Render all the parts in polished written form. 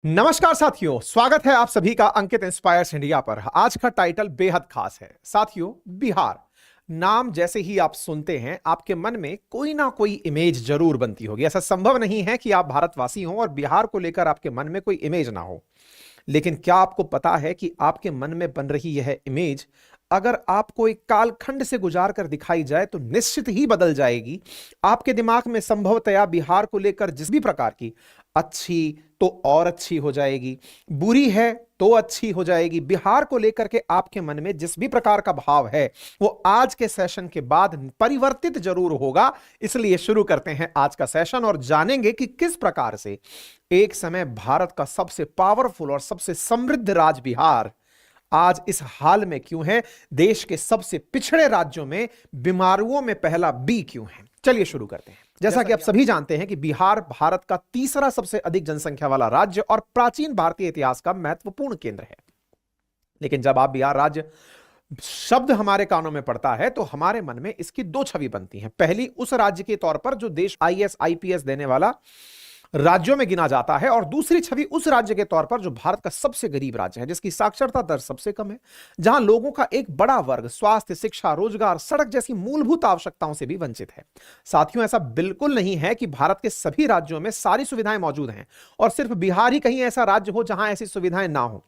नमस्कार साथियों, स्वागत है आप सभी का अंकित इंस्पायर्स इंडिया पर। आज का टाइटल बेहद खास है साथियों। बिहार नाम जैसे ही आप सुनते हैं आपके मन में कोई ना कोई इमेज जरूर बनती होगी। ऐसा संभव नहीं है कि आप भारतवासी हो और बिहार को लेकर आपके मन में कोई इमेज ना हो। लेकिन क्या आपको पता है कि आपके मन में बन रही यह इमेज अगर आपको एक कालखंड से गुजार कर दिखाई जाए तो निश्चित ही बदल जाएगी। आपके दिमाग में संभवतया बिहार को लेकर जिस भी प्रकार की अच्छी तो और अच्छी हो जाएगी, बुरी है तो अच्छी हो जाएगी, बिहार को लेकर के आपके मन में जिस भी प्रकार का भाव है वो आज के सेशन के बाद परिवर्तित जरूर होगा। इसलिए शुरू करते हैं आज का सेशन और जानेंगे कि किस प्रकार से एक समय भारत का सबसे पावरफुल और सबसे समृद्ध राज्य बिहार आज इस हाल में क्यों है, देश के सबसे पिछड़े राज्यों में बीमारियों में पहला बी क्यों है। चलिए शुरू करते हैं। जैसा कि आप सभी जानते हैं कि बिहार भारत का तीसरा सबसे अधिक जनसंख्या वाला राज्य और प्राचीन भारतीय इतिहास का महत्वपूर्ण केंद्र है। लेकिन जब आप बिहार राज्य शब्द हमारे कानों में पड़ता है तो हमारे मन में इसकी दो छवि बनती हैं। पहली उस राज्य के तौर पर जो देश आईएएस आईपीएस देने वाला राज्यों में गिना जाता है, और दूसरी छवि उस राज्य के तौर पर जो भारत का सबसे गरीब राज्य है, जिसकी साक्षरता दर सबसे कम है, जहां लोगों का एक बड़ा वर्ग स्वास्थ्य, शिक्षा, रोजगार, सड़क जैसी मूलभूत आवश्यकताओं से भी वंचित है। साथियों, ऐसा बिल्कुल नहीं है कि भारत के सभी राज्यों में सारी सुविधाएं मौजूद हैं और सिर्फ बिहार ही कहीं ऐसा राज्य हो जहां ऐसी सुविधाएं ना हो।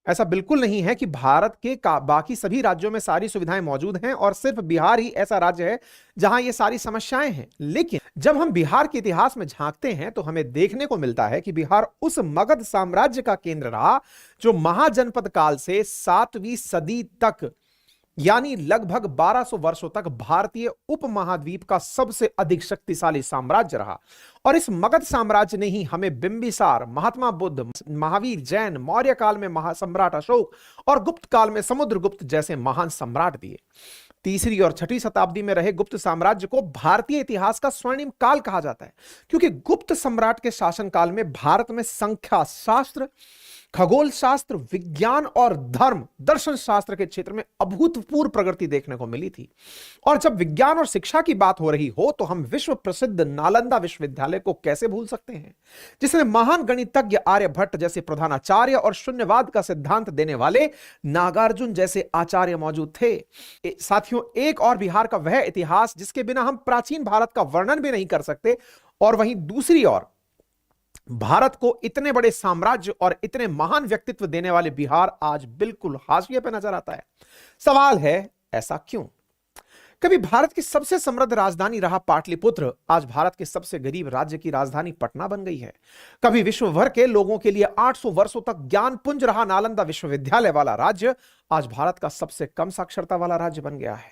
ऐसा बिल्कुल नहीं है कि भारत के बाकी सभी राज्यों में सारी सुविधाएं मौजूद हैं और सिर्फ बिहार ही ऐसा राज्य है जहां ये सारी समस्याएं हैं। लेकिन जब हम बिहार के इतिहास में झांकते हैं तो हमें देखने को मिलता है कि बिहार उस मगध साम्राज्य का केंद्र रहा जो महाजनपद काल से 7वीं सदी तक यानी लगभग 1200 वर्षों तक भारतीय उपमहाद्वीप का सबसे अधिक शक्तिशाली साम्राज्य रहा। और इस मगध साम्राज्य ने ही हमें बिंबिसार, महात्मा बुद्ध, महावीर, जैन, मौर्य काल में महासम्राट अशोक और गुप्त काल में समुद्रगुप्त जैसे महान सम्राट दिए। तीसरी और छठी शताब्दी में रहे गुप्त साम्राज्य को भारतीय इतिहास का स्वर्णिम काल कहा जाता है, क्योंकि गुप्त सम्राट के शासनकाल में भारत में संख्या शास्त्र, खगोल शास्त्र, विज्ञान और धर्म दर्शन शास्त्र के क्षेत्र में अभूतपूर्व प्रगति देखने को मिली थी। और जब विज्ञान और शिक्षा की बात हो रही हो तो हम विश्व प्रसिद्ध नालंदा विश्वविद्यालय को कैसे भूल सकते हैं, जिसमें महान गणितज्ञ आर्यभट्ट जैसे प्रधानाचार्य और शून्यवाद का सिद्धांत देने वाले नागार्जुन जैसे आचार्य मौजूद थे। साथियों, एक और बिहार का वह इतिहास जिसके बिना हम प्राचीन भारत का वर्णन भी नहीं कर सकते, और वहीं दूसरी ओर भारत को इतने बड़े साम्राज्य और इतने महान व्यक्तित्व देने वाले बिहार आज बिल्कुल हाशिए पे नजर आता है। सवाल है, ऐसा क्यों? कभी भारत की सबसे समृद्ध राजधानी रहा पाटलिपुत्र आज भारत के सबसे गरीब राज्य की राजधानी पटना बन गई है। कभी विश्व भर के लोगों के लिए 800 वर्षों तक ज्ञान पुंज रहा नालंदा विश्वविद्यालय वाला राज्य आज भारत का सबसे कम साक्षरता वाला राज्य बन गया है।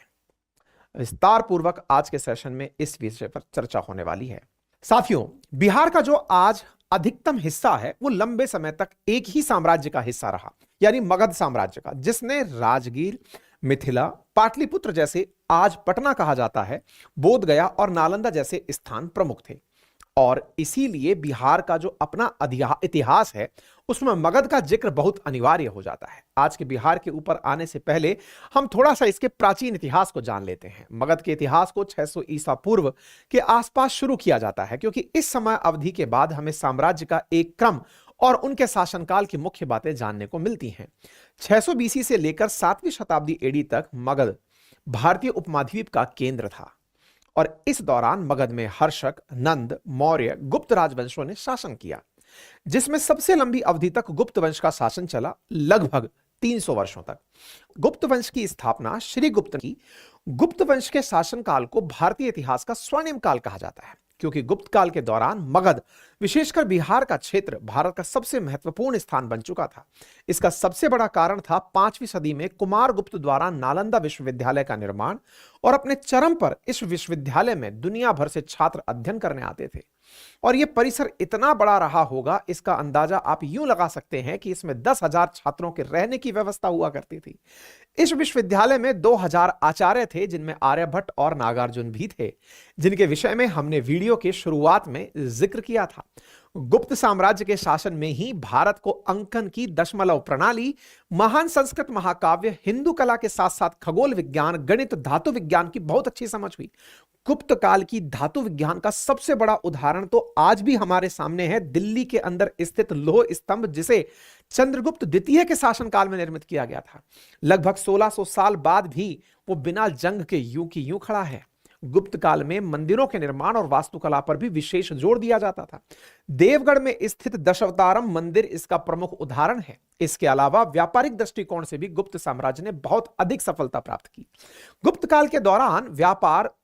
विस्तार पूर्वक आज के सेशन में इस विषय पर चर्चा होने वाली है। साथियों, बिहार का जो आज अधिकतम हिस्सा है वो लंबे समय तक एक ही साम्राज्य का हिस्सा रहा, यानी मगध साम्राज्य का, जिसने राजगीर, मिथिला, पाटलिपुत्र जैसे आज पटना कहा जाता है, बोध गया और नालंदा जैसे स्थान प्रमुख थे। और इसीलिए बिहार का जो अपना इतिहास है उसमें मगध का जिक्र बहुत अनिवार्य हो जाता है। आज के बिहार के ऊपर आने से पहले हम थोड़ा सा इसके प्राचीन इतिहास को जान लेते हैं। मगध के इतिहास को 600 ईसा पूर्व के आसपास शुरू किया जाता है, क्योंकि इस समय अवधि के बाद हमें साम्राज्य का एक क्रम और उनके शासनकाल की मुख्य बातें जानने को मिलती हैं। 600 बीसी से लेकर 7वीं शताब्दी एडी तक मगध भारतीय उपमहाद्वीप का केंद्र था, और इस दौरान मगध में हर्षक, नंद, मौर्य, गुप्त राजवंशों ने शासन किया, जिसमें सबसे लंबी अवधि तक गुप्त वंश का शासन चला, लगभग 300 वर्षों तक। गुप्त वंश की स्थापना श्री गुप्त की। गुप्त वंश के शासनकाल को भारतीय इतिहास का स्वर्णिम काल कहा जाता है, क्योंकि गुप्त काल के दौरान मगध, विशेषकर बिहार का क्षेत्र, भारत का सबसे महत्वपूर्ण स्थान बन चुका था। इसका सबसे बड़ा कारण था 5वीं सदी में कुमारगुप्त द्वारा नालंदा विश्वविद्यालय का निर्माण, और अपने चरम पर इस विश्वविद्यालय में दुनिया भर से छात्र अध्ययन करने आते थे। और यह परिसर इतना बड़ा रहा होगा, इसका अंदाजा आप यूं लगा सकते हैं कि इसमें 10,000 छात्रों के रहने की व्यवस्था हुआ करती थी। इस विश्वविद्यालय में 2000 आचार्य थे, जिनमें आर्यभट्ट और नागार्जुन भी थे, जिनके विषय में हमने वीडियो के शुरुआत में जिक्र किया था। गुप्त साम्राज्य के शासन में ही भारत को अंकन की दशमलव प्रणाली, महान संस्कृत महाकाव्य, हिंदू कला के साथ साथ खगोल विज्ञान, गणित, धातु विज्ञान की बहुत अच्छी समझ हुई। गुप्त काल की धातु विज्ञान का सबसे बड़ा उदाहरण तो आज भी हमारे सामने है, दिल्ली के अंदर स्थित लौह स्तंभ, जिसे चंद्रगुप्त द्वितीय के शासनकाल में निर्मित किया गया था। लगभग 1600 साल बाद भी वो बिना जंग के यूं की यूं खड़ा है। गुप्त काल में मंदिरों के निर्माण और वास्तुकला पर भी विशेष जोर दिया जाता था। देवगढ़ में स्थित दशावतारम मंदिर इसका प्रमुख उदाहरण है। इसके अलावा व्यापारिक दृष्टिकोण से भी गुप्त साम्राज्य ने बहुत अधिक सफलता प्राप्त की। गुप्त काल के दौरान व्यापार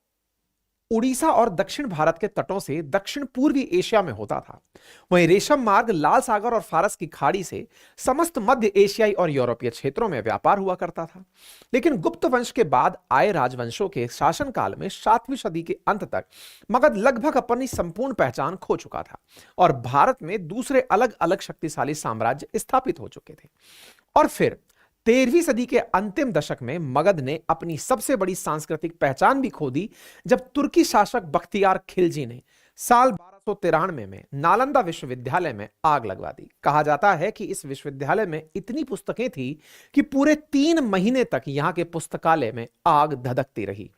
उड़ीसा और दक्षिण भारत के तटों से दक्षिण पूर्वी एशिया में होता था। वहीं रेशम मार्ग, लाल सागर और फारस की खाड़ी से समस्त मध्य एशियाई और यूरोपीय क्षेत्रों में व्यापार हुआ करता था। लेकिन गुप्त वंश के बाद आए राजवंशों के शासनकाल में 7वीं सदी के अंत तक मगध लगभग अपनी संपूर्ण पहचान खो चुका था और भारत में दूसरे अलग अलग शक्तिशाली साम्राज्य स्थापित हो चुके थे। और फिर 13वीं सदी के अंतिम दशक में मगध ने अपनी सबसे बड़ी सांस्कृतिक पहचान भी खो दी, जब तुर्की शासक बख्तियार खिलजी ने साल 1293 में नालंदा विश्वविद्यालय में आग लगवा दी। कहा जाता है कि इस विश्वविद्यालय में इतनी पुस्तकें थी कि पूरे 3 महीने तक यहां के पुस्तकालय में आग धधकती रही।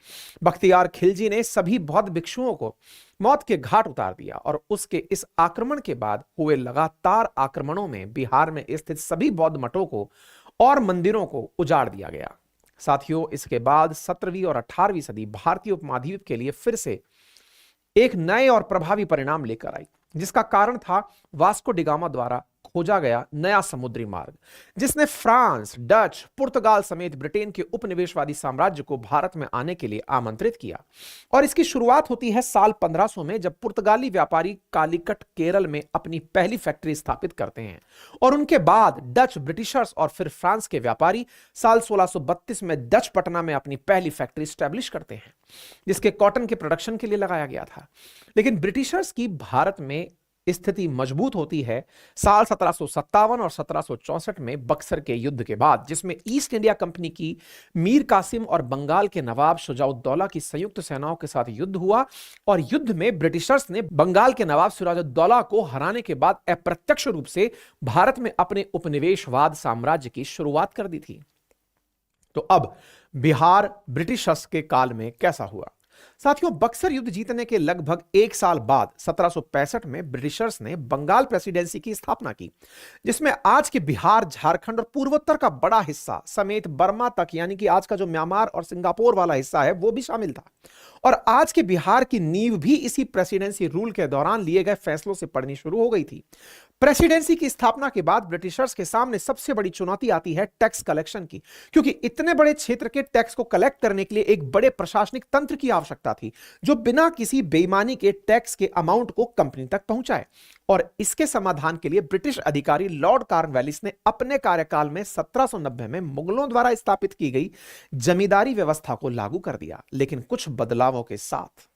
बख्तियार खिलजी ने सभी बौद्ध भिक्षुओं को मौत के घाट उतार दिया और उसके इस आक्रमण के बाद हुए लगातार आक्रमणों में बिहार में स्थित सभी बौद्ध मठों को और मंदिरों को उजाड़ दिया गया। साथियों, इसके बाद 17वीं और 18वीं सदी भारतीय उपमहाद्वीप के लिए फिर से एक नए और प्रभावी परिणाम लेकर आई, जिसका कारण था वास्को डिगामा द्वारा खोजा गया नया समुद्री मार्ग, जिसने फ्रांस, डच, पुर्तगाल समेत ब्रिटेन के उपनिवेशवादी साम्राज्य को भारत में आने के लिए आमंत्रित किया। और इसकी शुरुआत होती है साल 1500 में, जब पुर्तगाली व्यापारी कालीकट केरल में अपनी पहली फैक्ट्री स्थापित करते हैं। और उनके बाद डच, ब्रिटिशर्स और फिर फ्रांस के व्यापारी साल 1632 में डच पटना में अपनी पहली फैक्ट्री स्टैब्लिश करते हैं, जिसके कॉटन के प्रोडक्शन के लिए लगाया गया था। लेकिन ब्रिटिशर्स की भारत में स्थिति मजबूत होती है साल 1757 और 1764 में बक्सर के युद्ध के बाद, जिसमें ईस्ट इंडिया कंपनी की मीर कासिम और बंगाल के नवाब शुजाउद्दौला की संयुक्त सेनाओं के साथ युद्ध हुआ। और युद्ध में ब्रिटिशर्स ने बंगाल के नवाब सिराजुद्दौला को हराने के बाद अप्रत्यक्ष रूप से भारत में अपने उपनिवेशवाद साम्राज्य की शुरुआत कर दी थी। तो अब बिहार ब्रिटिशर्स के काल में कैसा हुआ? साथियों, बक्सर युद्ध जीतने के लगभग 1 साल बाद 1765 में ब्रिटिशर्स ने बंगाल प्रेसिडेंसी की स्थापना की, जिसमें आज के बिहार, झारखंड और पूर्वोत्तर का बड़ा हिस्सा समेत बर्मा तक, यानी कि आज का जो म्यांमार और सिंगापुर वाला हिस्सा है, वो भी शामिल था। और आज के बिहार की नींव भी इसी प्रेसिडेंसी रूल के दौरान लिए गए फैसलों से पड़नी शुरू हो गई थी। प्रेसिडेंसी की स्थापना के बाद ब्रिटिशर्स के सामने सबसे बड़ी चुनौती आती है टैक्स कलेक्शन की, क्योंकि इतने बड़े क्षेत्र के टैक्स को कलेक्ट करने के लिए एक बड़े प्रशासनिक तंत्र की आवश्यकता थी, जो बिना किसी बेईमानी के टैक्स के अमाउंट को कंपनी तक पहुंचाए। और इसके समाधान के लिए ब्रिटिश अधिकारी लॉर्ड कॉर्नवालिस ने अपने कार्यकाल में 1790 में मुगलों द्वारा स्थापित की गई जमींदारी व्यवस्था को लागू कर दिया, लेकिन कुछ बदलावों के साथ।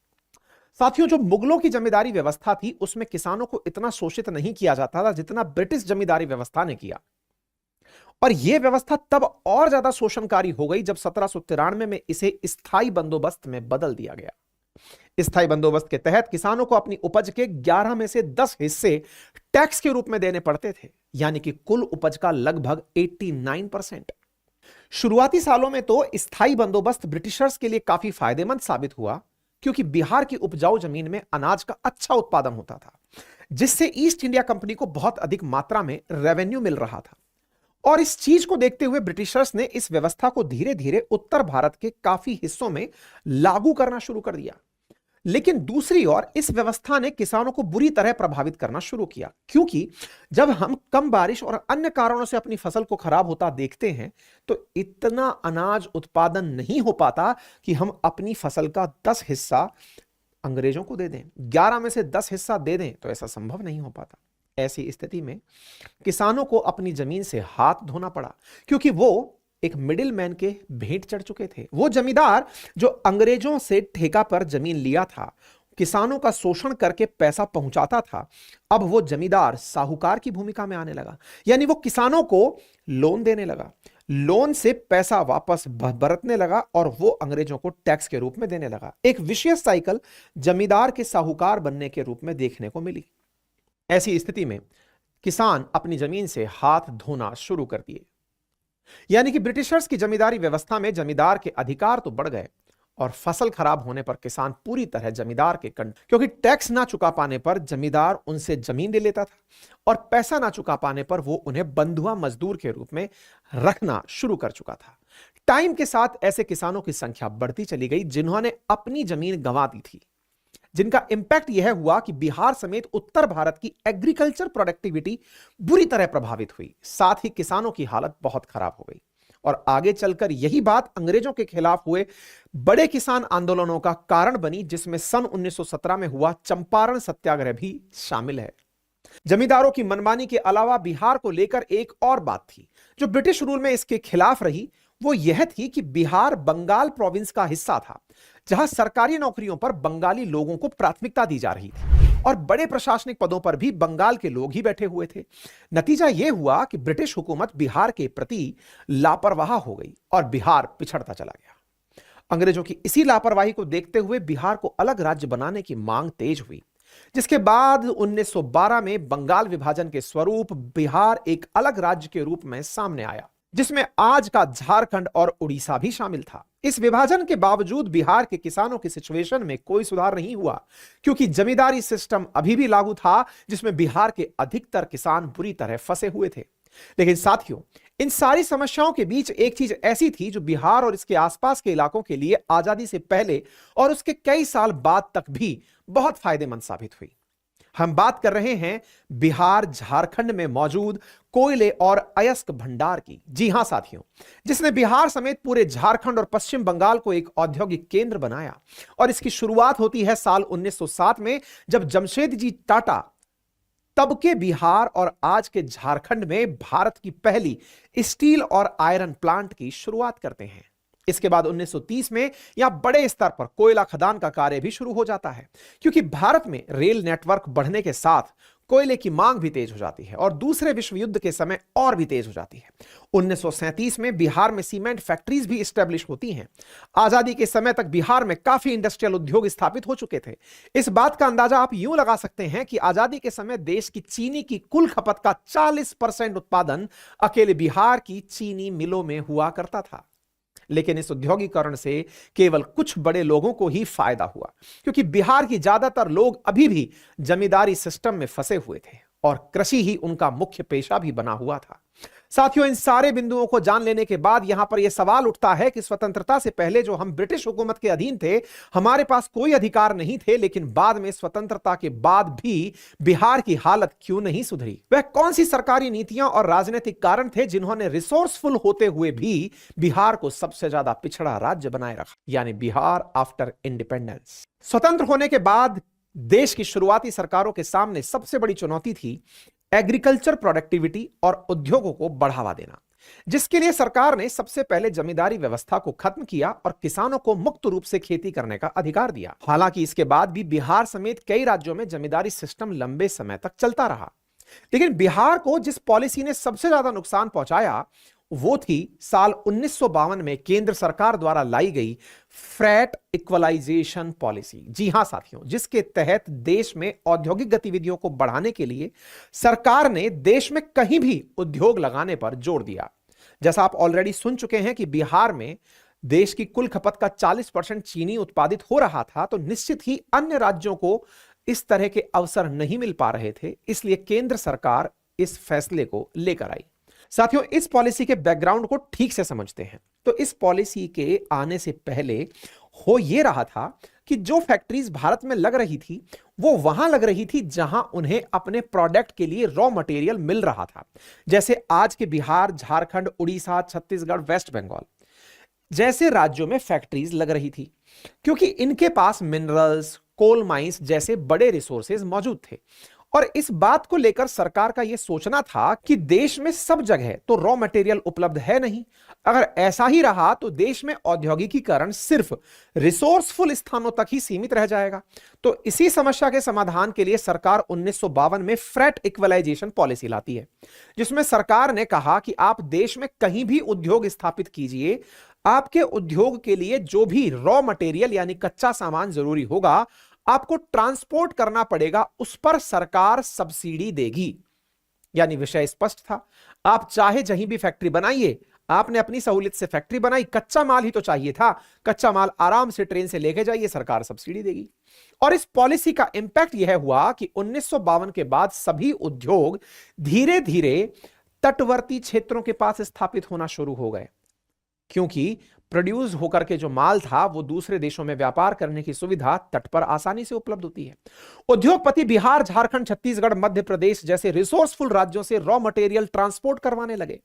साथियों, जो मुगलों की जमींदारी व्यवस्था थी, उसमें किसानों को इतना शोषित नहीं किया जाता था जितना ब्रिटिश जमींदारी व्यवस्था ने किया। और यह व्यवस्था तब और ज्यादा शोषणकारी हो गई जब 1793 में इसे स्थायी बंदोबस्त में बदल दिया गया। स्थायी बंदोबस्त के तहत किसानों को अपनी उपज के 11 में से 10 हिस्से टैक्स के रूप में देने पड़ते थे, यानी कि कुल उपज का लगभग 89%। शुरुआती सालों में तो स्थायी बंदोबस्त ब्रिटिशर्स के लिए काफी फायदेमंद साबित हुआ, क्योंकि बिहार की उपजाऊ जमीन में अनाज का अच्छा उत्पादन होता था, जिससे ईस्ट इंडिया कंपनी को बहुत अधिक मात्रा में रेवेन्यू मिल रहा था। और इस चीज को देखते हुए ब्रिटिशर्स ने इस व्यवस्था को धीरे धीरे उत्तर भारत के काफी हिस्सों में लागू करना शुरू कर दिया। लेकिन दूसरी ओर इस व्यवस्था ने किसानों को बुरी तरह प्रभावित करना शुरू किया, क्योंकि जब हम कम बारिश और अन्य कारणों से अपनी फसल को खराब होता देखते हैं, तो इतना अनाज उत्पादन नहीं हो पाता कि हम अपनी फसल का 10 हिस्सा अंग्रेजों को दे दें, 11 में से 10 हिस्सा दे दें, तो ऐसा संभव नहीं हो पाता। ऐसी स्थिति में किसानों को अपनी जमीन से हाथ धोना पड़ा, क्योंकि वो एक मिडिल मैन के भेंट चढ़ चुके थे। वो जमींदार जो अंग्रेजों से ठेका पर जमीन लिया था, किसानों का शोषण करके पैसा पहुंचाता था, अब वो जमींदार साहूकार की भूमिका में आने लगा, यानी वो किसानों को लोन देने लगा, लोन से पैसा वापस बरतने लगा और वो अंग्रेजों को टैक्स के रूप में देने लगा। एक विशेष साइकिल जमींदार के साहूकार बनने के रूप में देखने को मिली। ऐसी स्थिति में किसान अपनी जमीन से हाथ धोना शुरू कर दिए। यानी कि ब्रिटिशर्स की जमींदारी व्यवस्था में जमींदार के अधिकार तो बढ़ गए और फसल खराब होने पर किसान पूरी तरह जमींदार के क्योंकि टैक्स ना चुका पाने पर जमींदार उनसे जमीन ले लेता था और पैसा ना चुका पाने पर वो उन्हें बंधुआ मजदूर के रूप में रखना शुरू कर चुका था। टाइम के साथ ऐसे किसानों की संख्या बढ़ती चली गई जिन्होंने अपनी जमीन गंवा दी थी, जिनका इंपैक्ट यह हुआ कि बिहार समेत उत्तर भारत की एग्रीकल्चर प्रोडक्टिविटी बुरी तरह प्रभावित हुई। साथ ही किसानों की हालत बहुत खराब हो गई और आगे चलकर यही बात अंग्रेजों के खिलाफ हुए बड़े किसान आंदोलनों का कारण बनी, जिसमें सन 1917 में हुआ चंपारण सत्याग्रह भी शामिल है। जमींदारों की मनमानी के अलावा बिहार को लेकर एक और बात थी जो ब्रिटिश रूल में इसके खिलाफ रही, वो यह थी कि बिहार बंगाल प्रोविंस का हिस्सा था, जहां सरकारी नौकरियों पर बंगाली लोगों को प्राथमिकता दी जा रही थी और बड़े प्रशासनिक पदों पर भी बंगाल के लोग ही बैठे हुए थे। नतीजा यह हुआ कि ब्रिटिश हुकूमत बिहार के प्रति लापरवाह हो गई और बिहार पिछड़ता चला गया। अंग्रेजों की इसी लापरवाही को देखते हुए बिहार को अलग राज्य बनाने की मांग तेज हुई, जिसके बाद 1912 में बंगाल विभाजन के स्वरूप बिहार एक अलग राज्य के रूप में सामने आया, जिसमें आज का झारखंड और उड़ीसा भी शामिल था। इस विभाजन के बावजूद बिहार के किसानों की सिचुएशन में कोई सुधार नहीं हुआ, क्योंकि जमींदारी सिस्टम अभी भी लागू था, जिसमें बिहार के अधिकतर किसान बुरी तरह फंसे हुए थे। लेकिन साथियों, इन सारी समस्याओं के बीच एक चीज ऐसी थी जो बिहार और इसके आसपास के इलाकों के लिए आजादी से पहले और उसके कई साल बाद तक भी बहुत फायदेमंद साबित हुई। हम बात कर रहे हैं बिहार झारखंड में मौजूद कोयले और अयस्क भंडार की। जी हां साथियों, जिसने बिहार समेत पूरे झारखंड और पश्चिम बंगाल को एक औद्योगिक केंद्र बनाया। और इसकी शुरुआत होती है साल 1907 में, जब जमशेदजी टाटा तब के बिहार और आज के झारखंड में भारत की पहली स्टील और आयरन प्लांट की शुरुआत करते हैं। इसके बाद 1930 में यहां बड़े स्तर पर कोयला खदान का कार्य भी शुरू हो जाता है, क्योंकि भारत में रेल नेटवर्क बढ़ने के साथ कोयले की मांग भी तेज हो जाती है और दूसरे विश्व युद्ध के समय और भी तेज हो जाती है। 1937 में बिहार में सीमेंट फैक्ट्रीज भी स्टैब्लिश होती हैं। आजादी के समय तक बिहार में काफी इंडस्ट्रियल उद्योग स्थापित हो चुके थे। इस बात का अंदाजा आप यूं लगा सकते हैं कि आजादी के समय देश की चीनी की कुल खपत का 40% उत्पादन अकेले बिहार की चीनी मिलों में हुआ करता था। लेकिन इस औद्योगिकरण से केवल कुछ बड़े लोगों को ही फायदा हुआ, क्योंकि बिहार की ज्यादातर लोग अभी भी जमींदारी सिस्टम में फंसे हुए थे और कृषि ही उनका मुख्य पेशा भी बना हुआ था। साथियों, इन सारे बिंदुओं को जान लेने के बाद यहां पर यह सवाल उठता है कि स्वतंत्रता से पहले जो हम ब्रिटिश हुकूमत के अधीन थे, हमारे पास कोई अधिकार नहीं थे, लेकिन बाद में स्वतंत्रता के बाद भी बिहार की हालत क्यों नहीं सुधरी? वह कौन सी सरकारी नीतियां और राजनीतिक कारण थे जिन्होंने रिसोर्सफुल होते हुए भी बिहार को सबसे ज्यादा पिछड़ा राज्य बनाए रखा, यानी बिहार आफ्टर इंडिपेंडेंस? स्वतंत्र होने के बाद देश की शुरुआती सरकारों के सामने सबसे बड़ी चुनौती थी एग्रीकल्चर प्रोडक्टिविटी और उद्योगों को बढ़ावा देना, जिसके लिए सरकार ने सबसे पहले जमींदारी व्यवस्था को खत्म किया और किसानों को मुक्त रूप से खेती करने का अधिकार दिया। हालांकि इसके बाद भी बिहार समेत कई राज्यों में जमींदारी सिस्टम लंबे समय तक चलता रहा, लेकिन बिहार को जिस पॉलिसी ने सबसे ज्यादा नुकसान पहुंचाया वो थी साल 1952 में केंद्र सरकार द्वारा लाई गई फ्रैट इक्वलाइजेशन पॉलिसी। जी हां साथियों, जिसके तहत देश में औद्योगिक गतिविधियों को बढ़ाने के लिए सरकार ने देश में कहीं भी उद्योग लगाने पर जोर दिया। जैसा आप ऑलरेडी सुन चुके हैं कि बिहार में देश की कुल खपत का 40% चीनी उत्पादित हो रहा था, तो निश्चित ही अन्य राज्यों को इस तरह के अवसर नहीं मिल पा रहे थे, इसलिए केंद्र सरकार इस फैसले को लेकर आई। साथियों, इस पॉलिसी के बैकग्राउंड को ठीक से समझते हैं तो इस पॉलिसी के आने से पहले हो यह रहा था कि जो फैक्ट्रीज भारत में लग रही थी वो वहां लग रही थी जहां उन्हें अपने प्रोडक्ट के लिए रॉ मटेरियल मिल रहा था। जैसे आज के बिहार, झारखंड, उड़ीसा, छत्तीसगढ़, वेस्ट बंगाल जैसे राज्यों में फैक्ट्रीज लग रही थी, क्योंकि इनके पास मिनरल्स, कोल माइंस जैसे बड़े रिसोर्सेज मौजूद थे। और इस बात को लेकर सरकार का यह सोचना था कि देश में सब जगह तो रॉ मटेरियल उपलब्ध है नहीं, अगर ऐसा ही रहा तो देश में औद्योगिकीकरण सिर्फ रिसोर्सफुल स्थानों तक ही सीमित रह जाएगा। तो इसी समस्या के समाधान के लिए सरकार 1952 में फ्रैट इक्वलाइजेशन पॉलिसी लाती है, जिसमें सरकार ने कहा कि आप देश में कहीं भी उद्योग स्थापित कीजिए, आपके उद्योग के लिए जो भी रॉ मटेरियल यानी कच्चा सामान जरूरी होगा आपको ट्रांसपोर्ट करना पड़ेगा, उस पर सरकार सब्सिडी देगी। यानी विषय स्पष्ट था। आप चाहे जहीं भी फैक्ट्री बनाइए, आपने अपनी सहूलियत से फैक्ट्री बनाई, कच्चा माल ही तो चाहिए था, कच्चा माल आराम से ट्रेन से लेके जाइए, सरकार सब्सिडी देगी। और इस पॉलिसी का इंपैक्ट यह हुआ कि 1952 के बाद सभी उद्योग धीरे धीरे तटवर्ती क्षेत्रों के पास स्थापित होना शुरू हो गए, क्योंकि प्रोड्यूस होकर के जो माल था वो दूसरे देशों में व्यापार करने की सुविधा तट पर आसानी से उपलब्ध होती है। उद्योगपति बिहार, झारखंड, छत्तीसगढ़, मध्य प्रदेश जैसे रिसोर्सफुल राज्यों से रॉ मटेरियल ट्रांसपोर्ट करवाने लगे,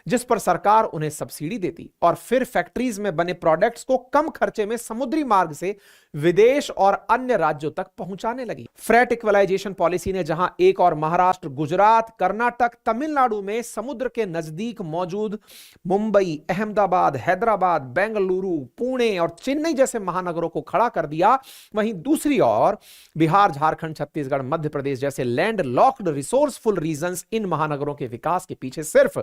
जिस पर सरकार उन्हें सब्सिडी देती और फिर फैक्ट्रीज में बने प्रोडक्ट्स को कम खर्चे में समुद्री मार्ग से विदेश और अन्य राज्यों तक पहुंचाने लगी। फ्रेट इक्वलाइजेशन पॉलिसी ने जहां एक और महाराष्ट्र, गुजरात, कर्नाटक, तमिलनाडु में समुद्र के नजदीक मौजूद मुंबई, अहमदाबाद, हैदराबाद, बेंगलुरु, पुणे और चेन्नई जैसे महानगरों को खड़ा कर दिया, वहीं दूसरी ओर बिहार, झारखंड, छत्तीसगढ़, मध्य प्रदेश जैसे लैंड लॉक्ड रिसोर्सफुल रीजन्स इन महानगरों के विकास के पीछे सिर्फ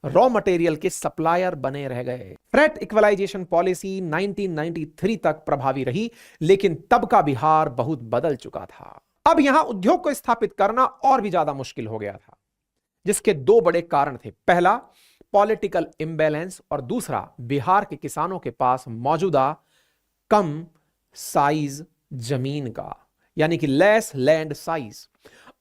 रॉ मटेरियल के सप्लायर बने रह गए। फ्रेट इक्वलाइजेशन पॉलिसी 1993 तक प्रभावी रही, लेकिन तब का बिहार बहुत बदल चुका था। अब यहां उद्योग को स्थापित करना और भी ज्यादा मुश्किल हो गया था, जिसके दो बड़े कारण थे। पहला, पॉलिटिकल इंबैलेंस, और दूसरा, बिहार के किसानों के पास मौजूदा कम साइज जमीन का, यानी कि लेस लैंड साइज।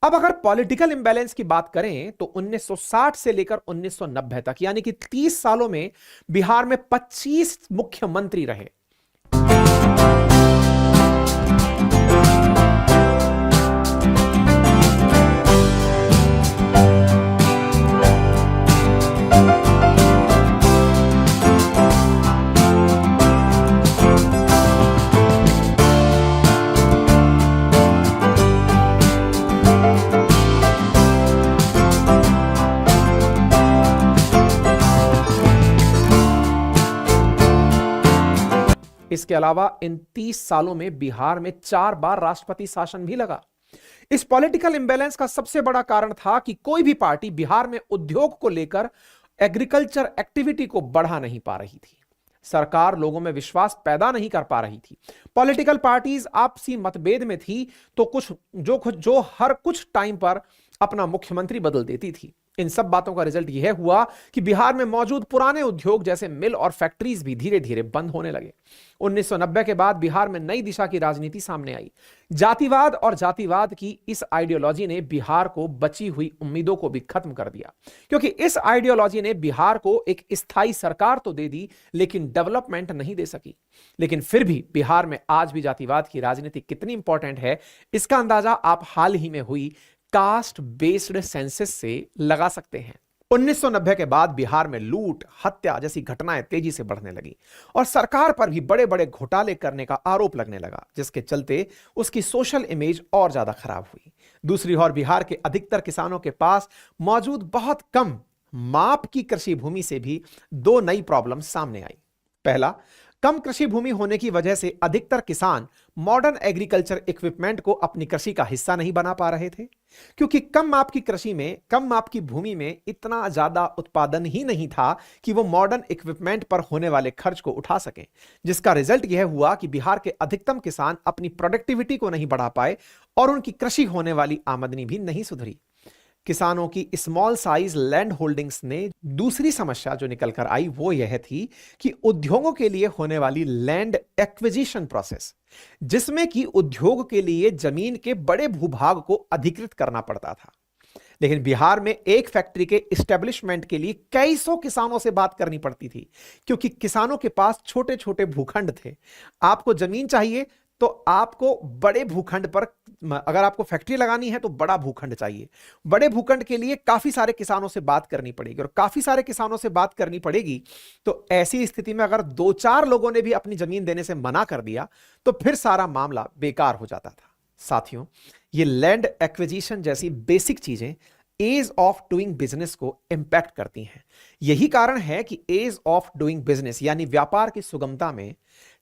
अब अगर पॉलिटिकल इंबैलेंस की बात करें तो 1960 से लेकर 1990 तक, यानी कि 30 सालों में बिहार में 25 मुख्यमंत्री रहे। इसके अलावा इन 30 सालों में बिहार में 4 बार राष्ट्रपति शासन भी लगा। इस पॉलिटिकल इंबैलेंस का सबसे बड़ा कारण था कि कोई भी पार्टी बिहार में उद्योग को लेकर एग्रीकल्चर एक्टिविटी को बढ़ा नहीं पा रही थी। सरकार लोगों में विश्वास पैदा नहीं कर पा रही थी। पॉलिटिकल पार्टीज आपसी मतभेद में थी, तो जो हर कुछ टाइम पर अपना मुख्यमंत्री बदल देती थी। इन सब बातों का रिजल्ट यह हुआ कि बिहार में मौजूद पुराने उद्योग जैसे मिल और फैक्ट्रीज भी धीरे धीरे बंद होने लगे। 1990 के बाद बिहार में नई दिशा की राजनीति सामने आई। जातिवाद और जातिवाद की इस आइडियोलॉजी ने बिहार को बची हुई उम्मीदों को भी खत्म कर दिया, क्योंकि इस आइडियोलॉजी ने बिहार को एक स्थायी सरकार तो दे दी, लेकिन डेवलपमेंट नहीं दे सकी। लेकिन फिर भी बिहार में आज भी जातिवाद की राजनीति कितनी इंपॉर्टेंट है, इसका अंदाजा आप हाल ही में हुई कास्ट बेस्ड सेंसस से लगा सकते हैं। 1990 के बाद बिहार में लूट, हत्या जैसी घटनाएं तेजी से बढ़ने लगी और सरकार पर भी बड़े बड़े घोटाले करने का आरोप लगने लगा, जिसके चलते उसकी सोशल इमेज और ज्यादा खराब हुई। दूसरी ओर बिहार के अधिकतर किसानों के पास मौजूद बहुत कम माप की कृषि भूमि से भी दो नई प्रॉब्लम सामने आई। पहला, कम कृषि भूमि होने की वजह से अधिकतर किसान मॉडर्न एग्रीकल्चर इक्विपमेंट को अपनी कृषि का हिस्सा नहीं बना पा रहे थे, क्योंकि कम माप की कृषि में, कम माप की भूमि में इतना ज्यादा उत्पादन ही नहीं था कि वो मॉडर्न इक्विपमेंट पर होने वाले खर्च को उठा सकें। जिसका रिजल्ट यह हुआ कि बिहार के अधिकतम किसान अपनी प्रोडक्टिविटी को नहीं बढ़ा पाए और उनकी कृषि होने वाली आमदनी भी नहीं सुधरी। किसानों की स्मॉल साइज लैंड होल्डिंग्स ने दूसरी समस्या जो निकल कर आई वो यह थी कि उद्योगों के लिए होने वाली लैंड एक्विजिशन प्रोसेस, जिसमें कि उद्योग के लिए जमीन के बड़े भूभाग को अधिकृत करना पड़ता था। लेकिन बिहार में एक फैक्ट्री के एस्टेब्लिशमेंट के लिए कई सौ किसानों से बात करनी पड़ती थी, क्योंकि किसानों के पास छोटे छोटे भूखंड थे। आपको जमीन चाहिए तो आपको बड़े भूखंड पर, अगर आपको फैक्ट्री लगानी है तो बड़ा भूखंड चाहिए। बड़े भूखंड के लिए काफी सारे किसानों से बात करनी पड़ेगी, और काफी सारे किसानों से बात करनी पड़ेगी तो ऐसी स्थिति में अगर 2-4 लोगों ने भी अपनी जमीन देने से मना कर दिया तो फिर सारा मामला बेकार हो जाता था। साथियों, ये लैंड एक्विजिशन जैसी बेसिक चीजें एज ऑफ डूइंग बिजनेस को इंपैक्ट करती हैं। यही कारण है कि एज ऑफ डूइंग बिजनेस यानी व्यापार की सुगमता में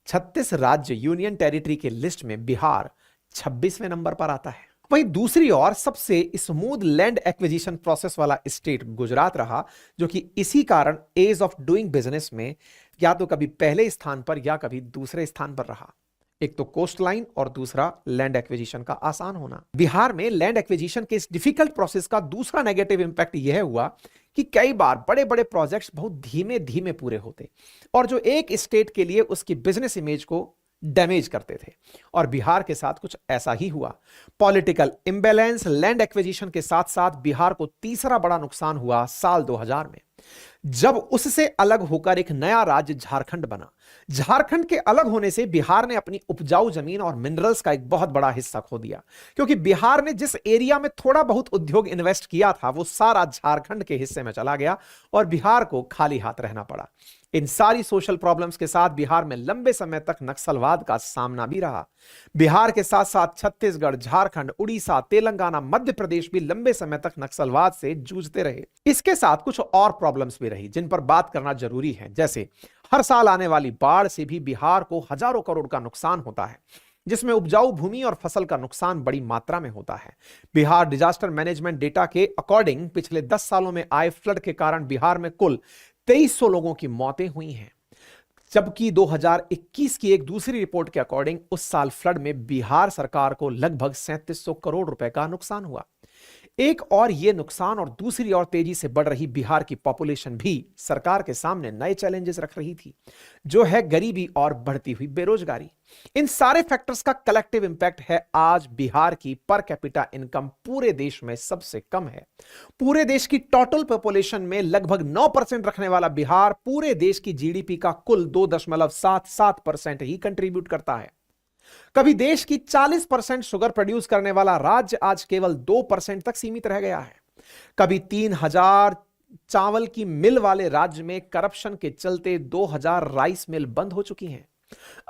36 राज्य यूनियन टेरिटरी के लिस्ट में बिहार 26वें नंबर पर आता है। वहीं दूसरी ओर सबसे स्मूथ लैंड एक्विजिशन प्रोसेस वाला स्टेट गुजरात रहा, जो कि इसी कारण एज ऑफ डूइंग बिजनेस में या तो कभी पहले स्थान पर या कभी दूसरे स्थान पर रहा। एक तो कोस्ट लाइन और दूसरा लैंड एक्विजिशन का आसान होना। बिहार में लैंड एक्विजिशन के इस डिफिकल्ट प्रोसेस का दूसरा नेगेटिव इंपैक्ट यह हुआ कि कई बार बड़े बड़े प्रोजेक्ट्स बहुत धीमे धीमे पूरे होते और जो एक स्टेट के लिए उसकी बिजनेस इमेज को डैमेज करते थे। और बिहार के साथ कुछ ऐसा ही हुआ। पॉलिटिकल इंबैलेंस, लैंड एक्विजिशन के साथ साथ बिहार को तीसरा बड़ा नुकसान हुआ साल 2000 में, जब उससे अलग होकर एक नया राज्य झारखंड बना। झारखंड के अलग होने से बिहार ने अपनी उपजाऊ जमीन और मिनरल्स का एक बहुत बड़ा हिस्सा खो दिया, क्योंकि बिहार ने जिस एरिया में थोड़ा बहुत उद्योग इन्वेस्ट किया था वो सारा झारखंड के हिस्से में चला गया और बिहार को खाली हाथ रहना पड़ा। इन सारी सोशल प्रॉब्लम्स के साथ बिहार में लंबे समय तक नक्सलवाद का सामना भी रहा। बिहार के साथ साथ छत्तीसगढ़, झारखंड, उड़ीसा, तेलंगाना, मध्य प्रदेश भी लंबे समय तक नक्सलवाद से जूझते रहे। इसके साथ कुछ और प्रॉब्लम्स भी रही जिन पर बात करना जरूरी है, जैसे हर साल आने वाली बाढ़ से भी बिहार को हजारों करोड़ का नुकसान होता है, जिसमें उपजाऊ भूमि और फसल का नुकसान बड़ी मात्रा में होता है। बिहार डिजास्टर मैनेजमेंट डेटा के अकॉर्डिंग पिछले 10 सालों में आए फ्लड के कारण बिहार में कुल 2300 लोगों की मौतें हुई हैं, जबकि 2021 की एक दूसरी रिपोर्ट के अकॉर्डिंग उस साल फ्लड में बिहार सरकार को लगभग 3700 करोड़ रुपए का नुकसान हुआ। एक और ये नुकसान और दूसरी ओर तेजी से बढ़ रही बिहार की पॉपुलेशन भी सरकार के सामने नए चैलेंजेस रख रही थी, जो है गरीबी और बढ़ती हुई बेरोजगारी। इन सारे फैक्टर्स का कलेक्टिव इंपैक्ट है आज बिहार की पर कैपिटा इनकम पूरे देश में सबसे कम है। पूरे देश की टोटल पॉपुलेशन में लगभग 9% रखने वाला बिहार पूरे देश की जीडीपी का कुल 2.77% ही कंट्रीब्यूट करता है। कभी देश की 40% शुगर प्रोड्यूस करने वाला राज्य आज केवल 2% तक सीमित रह गया है। कभी 3000 चावल की मिल वाले राज्य में करप्शन के चलते 2000 राइस मिल बंद हो चुकी हैं।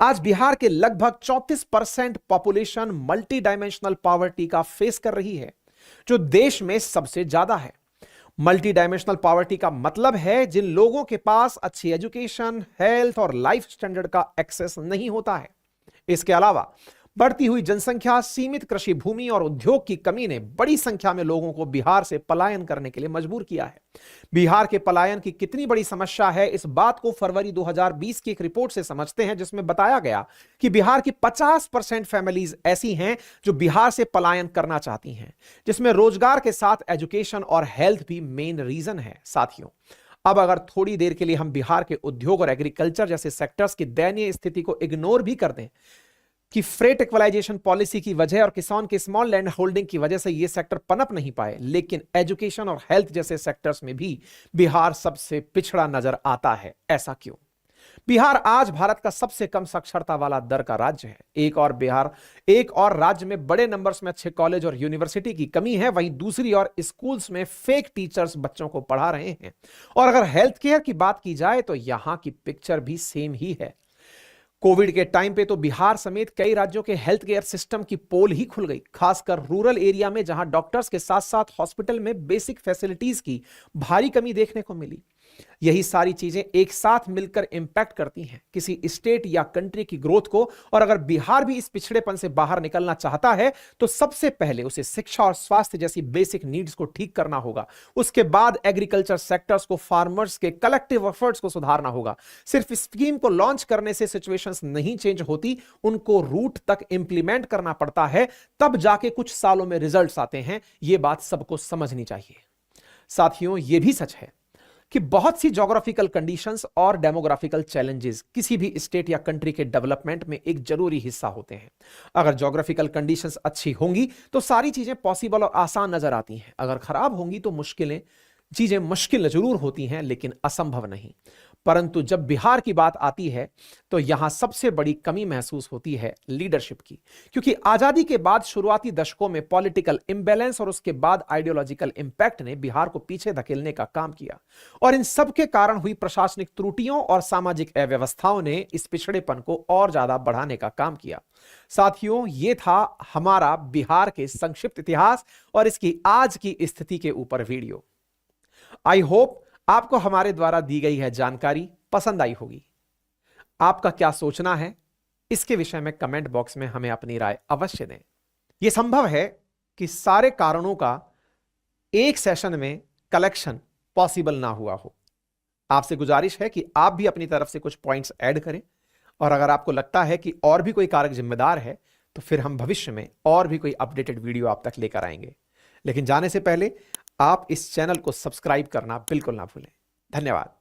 आज बिहार के लगभग 34% पॉपुलेशन मल्टी डायमेंशनल पॉवर्टी का फेस कर रही है, जो देश में सबसे ज्यादा है। मल्टी डायमेंशनल पॉवर्टी का मतलब है जिन लोगों के पास अच्छी एजुकेशन, हेल्थ और लाइफ स्टैंडर्ड का एक्सेस नहीं होता है। इसके अलावा बढ़ती हुई जनसंख्या, सीमित कृषि भूमि और उद्योग की कमी ने बड़ी संख्या में लोगों को बिहार से पलायन करने के लिए मजबूर किया है। बिहार के पलायन की कितनी बड़ी समस्या है, इस बात को फरवरी 2020 की एक रिपोर्ट से समझते हैं, जिसमें बताया गया कि बिहार की 50% फैमिलीज ऐसी हैं जो बिहार से पलायन करना चाहती हैं, जिसमें रोजगार के साथ एजुकेशन और हेल्थ भी मेन रीजन है। साथियों, अब अगर थोड़ी देर के लिए हम बिहार के उद्योग और एग्रीकल्चर जैसे सेक्टर्स की दयनीय स्थिति को इग्नोर भी कर दें कि फ्रेट इक्वलाइजेशन पॉलिसी की वजह और किसान के स्मॉल लैंड होल्डिंग की वजह से ये सेक्टर पनप नहीं पाए, लेकिन एजुकेशन और हेल्थ जैसे सेक्टर्स में भी बिहार सबसे पिछड़ा नजर आता है। ऐसा क्यों? बिहार आज भारत का सबसे कम साक्षरता वाला दर का राज्य है। एक और राज्य में बड़े नंबर्स में अच्छे कॉलेज और यूनिवर्सिटी की कमी है, वहीं दूसरी ओर स्कूल्स में फेक टीचर्स बच्चों को पढ़ा रहे हैं। और अगर हेल्थ केयर की बात की जाए तो यहां की पिक्चर भी सेम ही है। कोविड के टाइम पे तो बिहार समेत कई राज्यों के हेल्थ केयर सिस्टम की पोल ही खुल गई, खासकर रूरल एरिया में, जहां डॉक्टर्स के साथ साथ हॉस्पिटल में बेसिक फैसिलिटीज की भारी कमी देखने को मिली। यही सारी चीजें एक साथ मिलकर इंपैक्ट करती हैं किसी स्टेट या कंट्री की ग्रोथ को। और अगर बिहार भी इस पिछड़ेपन से बाहर निकलना चाहता है तो सबसे पहले उसे शिक्षा और स्वास्थ्य जैसी बेसिक नीड्स को ठीक करना होगा। उसके बाद एग्रीकल्चर सेक्टर्स को, फार्मर्स के कलेक्टिव एफर्ट्स को सुधारना होगा। सिर्फ स्कीम को लॉन्च करने से सिचुएशंस नहीं चेंज होती, उनको रूट तक इंप्लीमेंट करना पड़ता है, तब जाके कुछ सालों में रिजल्ट्स आते हैं। यह बात सबको समझनी चाहिए। साथियों, यह भी सच है कि बहुत सी ज्योग्राफिकल कंडीशंस और डेमोग्राफिकल चैलेंजेस किसी भी स्टेट या कंट्री के डेवलपमेंट में एक जरूरी हिस्सा होते हैं। अगर ज्योग्राफिकल कंडीशंस अच्छी होंगी तो सारी चीजें पॉसिबल और आसान नजर आती हैं। अगर खराब होंगी तो चीजें मुश्किल जरूर होती हैं, लेकिन असंभव नहीं। परंतु जब बिहार की बात आती है तो यहां सबसे बड़ी कमी महसूस होती है लीडरशिप की, क्योंकि आजादी के बाद शुरुआती दशकों में पॉलिटिकल इंबैलेंस और उसके बाद आइडियोलॉजिकल इंपैक्ट ने बिहार को पीछे धकेलने का काम किया, और इन सब के कारण हुई प्रशासनिक त्रुटियों और सामाजिक अव्यवस्थाओं ने इस पिछड़ेपन को और ज्यादा बढ़ाने का काम किया। साथियों, यह था हमारा बिहार के संक्षिप्त इतिहास और इसकी आज की स्थिति के ऊपर वीडियो। आई होप आपको हमारे द्वारा दी गई है जानकारी पसंद आई होगी। आपका क्या सोचना है इसके विषय में कमेंट बॉक्स में हमें अपनी राय अवश्य दें। यह संभव है कि सारे कारणों का एक सेशन में कलेक्शन पॉसिबल ना हुआ हो। आपसे गुजारिश है कि आप भी अपनी तरफ से कुछ पॉइंट्स ऐड करें और अगर आपको लगता है कि और भी कोई कारक जिम्मेदार है तो फिर हम भविष्य में और भी कोई अपडेटेड वीडियो आप तक लेकर आएंगे। लेकिन जाने से पहले आप इस चैनल को सब्सक्राइब करना बिल्कुल ना भूलें। धन्यवाद।